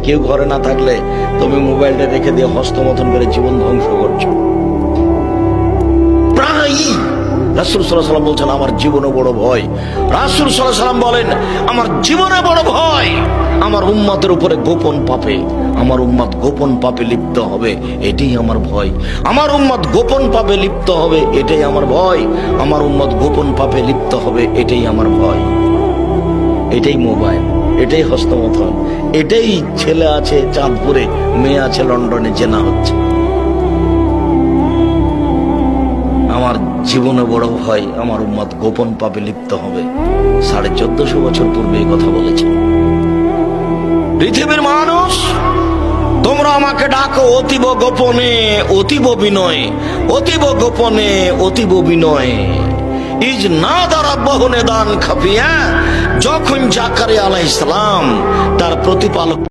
কেউ ঘরে না থাকলে তুমি মোবাইলটা রেখে দিয়ে হস্তমথন করে জীবন ধ্বংস করছো। প্রায় রাসূল সাল্লাল্লাহু আলাইহি ওয়াসাল্লাম বলছেন আমার জীবনে বড় ভয়। রাসূল সাল্লাল্লাহু আলাইহি ওয়াসাল্লাম বলেন আমার জীবনে বড় ভয় আমার উম্মতের উপরে গোপন পাপে, আমার উম্মত গোপন পাপে লিপ্ত হবে, এটাই আমার ভয়। আমার উম্মত গোপন পাপে লিপ্ত হবে, এটাই আমার ভয়। আমার উম্মত গোপন পাপে লিপ্ত হবে, এটাই আমার ভয়। এটাই মোবাইল, এটাই হস্তমথন, এটাই ছেলে আছে চাঁদপুরে, মেয়ে আছে লন্ডনে, জেনা হচ্ছে। আমার জীবনে বড় ভয় আমার উম্মত গোপন পাপে লিপ্ত হবে। 1450 বছর পূর্বে এই কথা বলেছে। পৃথিবীর মানুষ, তোমরা আমাকে ডাকো অতীব গোপনে অতীব বিনয়, অতীব গোপনে অতীব বিনয়। ইজ না দারাব্বাহু নিদান খাফিয়া, যখন জাকারিয়া আলাইহিস সালাম তার প্রতিপালক